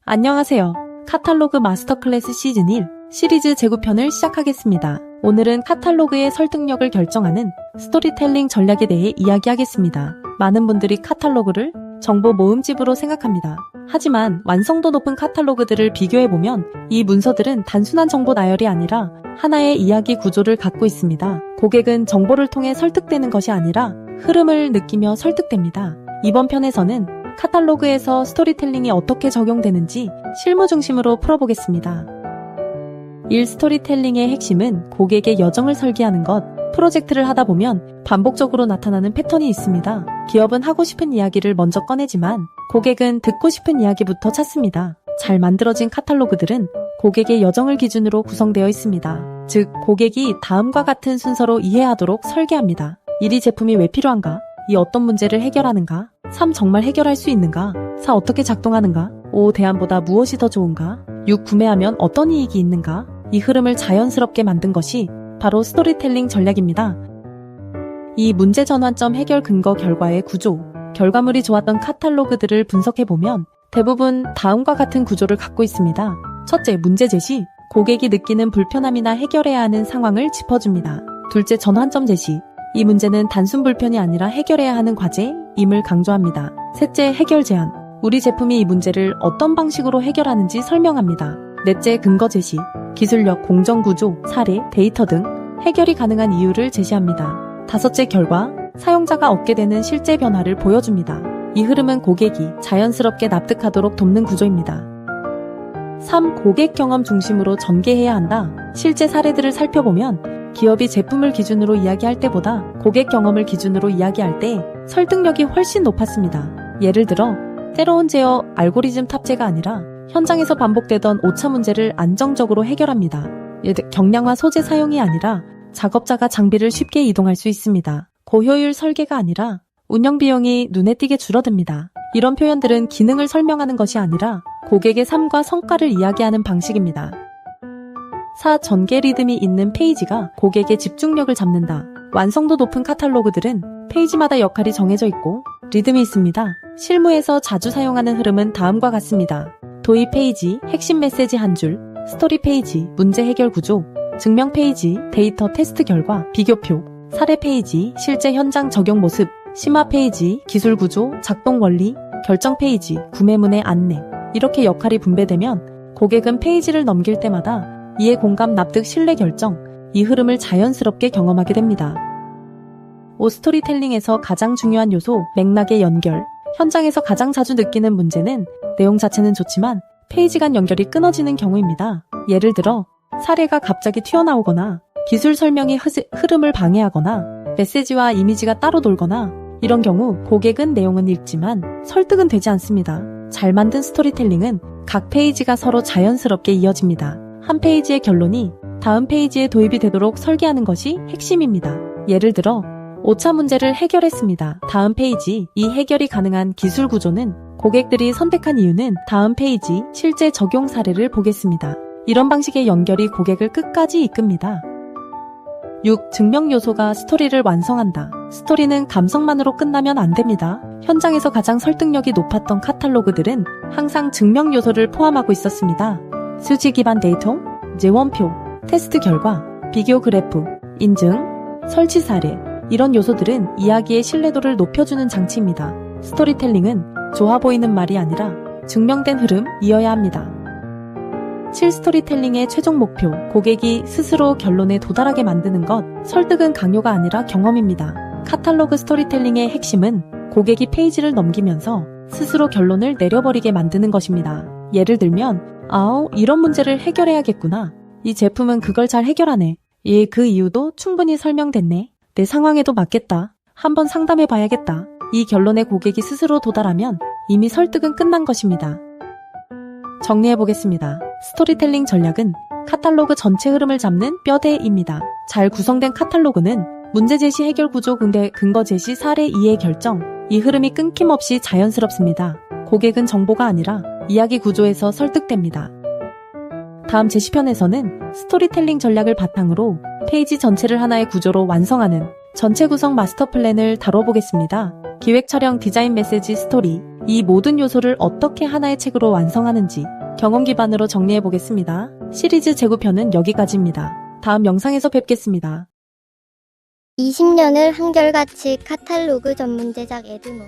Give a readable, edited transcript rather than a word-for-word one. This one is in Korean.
안녕하세요. 카탈로그 마스터 클래스 시즌 1 시리즈 재구편을 시작하겠습니다. 오늘은 카탈로그의 설득력을 결정하는 스토리텔링 전략에 대해 이야기하겠습니다. 많은 분들이 카탈로그를 정보 모음집으로 생각합니다. 하지만 완성도 높은 카탈로그들을 비교해보면 이 문서들은 단순한 정보 나열이 아니라 하나의 이야기 구조를 갖고 있습니다. 고객은 정보를 통해 설득되는 것이 아니라 흐름을 느끼며 설득됩니다. 이번 편에서는 카탈로그에서 스토리텔링이 어떻게 적용되는지 실무 중심으로 풀어보겠습니다. 1. 스토리텔링의 핵심은 고객의 여정을 설계하는 것. 프로젝트를 하다 보면 반복적으로 나타나는 패턴이 있습니다. 기업은 하고 싶은 이야기를 먼저 꺼내지만 고객은 듣고 싶은 이야기부터 찾습니다. 잘 만들어진 카탈로그들은 고객의 여정을 기준으로 구성되어 있습니다. 즉, 고객이 다음과 같은 순서로 이해하도록 설계합니다. 1. 이 제품이 왜 필요한가? 2. 어떤 문제를 해결하는가? 3. 정말 해결할 수 있는가? 4. 어떻게 작동하는가? 5. 대안보다 무엇이 더 좋은가? 6. 구매하면 어떤 이익이 있는가? 이 흐름을 자연스럽게 만든 것이 바로 스토리텔링 전략입니다. 이 문제 전환점 해결 근거 결과의 구조, 결과물이 좋았던 카탈로그들을 분석해보면 대부분 다음과 같은 구조를 갖고 있습니다. 첫째, 문제 제시, 고객이 느끼는 불편함이나 해결해야 하는 상황을 짚어줍니다. 둘째, 전환점 제시, 이 문제는 단순 불편이 아니라 해결해야 하는 과제임을 강조합니다. 셋째, 해결 제안, 우리 제품이 이 문제를 어떤 방식으로 해결하는지 설명합니다. 넷째, 근거 제시, 기술력, 공정구조, 사례, 데이터 등 해결이 가능한 이유를 제시합니다. 다섯째, 결과, 사용자가 얻게 되는 실제 변화를 보여줍니다. 이 흐름은 고객이 자연스럽게 납득하도록 돕는 구조입니다. 3. 고객 경험 중심으로 전개해야 한다. 실제 사례들을 살펴보면 기업이 제품을 기준으로 이야기할 때보다 고객 경험을 기준으로 이야기할 때 설득력이 훨씬 높았습니다. 예를 들어, 새로운 제어 알고리즘 탑재가 아니라 현장에서 반복되던 오차 문제를 안정적으로 해결합니다. 경량화 소재 사용이 아니라 작업자가 장비를 쉽게 이동할 수 있습니다. 고효율 설계가 아니라 운영 비용이 눈에 띄게 줄어듭니다. 이런 표현들은 기능을 설명하는 것이 아니라 고객의 삶과 성과를 이야기하는 방식입니다. 4. 전개 리듬이 있는 페이지가 고객의 집중력을 잡는다. 완성도 높은 카탈로그들은 페이지마다 역할이 정해져 있고 리듬이 있습니다. 실무에서 자주 사용하는 흐름은 다음과 같습니다. 도입 페이지, 핵심 메시지 한 줄, 스토리 페이지, 문제 해결 구조, 증명 페이지, 데이터 테스트 결과, 비교표, 사례 페이지, 실제 현장 적용 모습, 심화 페이지, 기술 구조, 작동 원리, 결정 페이지, 구매문의 안내. 이렇게 역할이 분배되면 고객은 페이지를 넘길 때마다 이해, 공감, 납득, 신뢰, 결정, 이 흐름을 자연스럽게 경험하게 됩니다. 5. 스토리텔링에서 가장 중요한 요소, 맥락의 연결. 현장에서 가장 자주 느끼는 문제는 내용 자체는 좋지만 페이지 간 연결이 끊어지는 경우입니다. 예를 들어, 사례가 갑자기 튀어나오거나 기술 설명이 흐름을 방해하거나 메시지와 이미지가 따로 돌거나 이런 경우 고객은 내용은 읽지만 설득은 되지 않습니다. 잘 만든 스토리텔링은 각 페이지가 서로 자연스럽게 이어집니다. 한 페이지의 결론이 다음 페이지에 도입이 되도록 설계하는 것이 핵심입니다. 예를 들어, 오차 문제를 해결했습니다. 다음 페이지, 이 해결이 가능한 기술 구조는 고객들이 선택한 이유는 다음 페이지, 실제 적용 사례를 보겠습니다. 이런 방식의 연결이 고객을 끝까지 이끕니다. 6. 증명 요소가 스토리를 완성한다. 스토리는 감성만으로 끝나면 안 됩니다. 현장에서 가장 설득력이 높았던 카탈로그들은 항상 증명 요소를 포함하고 있었습니다. 수지 기반 데이터, 재원표, 테스트 결과, 비교 그래프, 인증, 설치 사례, 이런 요소들은 이야기의 신뢰도를 높여주는 장치입니다. 스토리텔링은 좋아 보이는 말이 아니라 증명된 흐름이어야 합니다. 7. 스토리텔링의 최종 목표, 고객이 스스로 결론에 도달하게 만드는 것. 설득은 강요가 아니라 경험입니다. 카탈로그 스토리텔링의 핵심은 고객이 페이지를 넘기면서 스스로 결론을 내려버리게 만드는 것입니다. 예를 들면, 이런 문제를 해결해야겠구나. 이 제품은 그걸 잘 해결하네. 그 이유도 충분히 설명됐네. 내 상황에도 맞겠다. 한번 상담해봐야겠다. 이 결론에 고객이 스스로 도달하면 이미 설득은 끝난 것입니다. 정리해보겠습니다. 스토리텔링 전략은 카탈로그 전체 흐름을 잡는 뼈대입니다. 잘 구성된 카탈로그는 문제 제시, 해결 구조, 근거 제시, 사례, 이해, 결정, 이 흐름이 끊김없이 자연스럽습니다. 고객은 정보가 아니라 이야기 구조에서 설득됩니다. 다음 제시편에서는 스토리텔링 전략을 바탕으로 페이지 전체를 하나의 구조로 완성하는 전체 구성 마스터 플랜을 다뤄보겠습니다. 기획, 촬영, 디자인, 메시지, 스토리, 이 모든 요소를 어떻게 하나의 책으로 완성하는지 경험 기반으로 정리해 보겠습니다. 시리즈 재구편은 여기까지입니다. 다음 영상에서 뵙겠습니다. 20년을 한결같이 카탈로그 전문 제작 에드노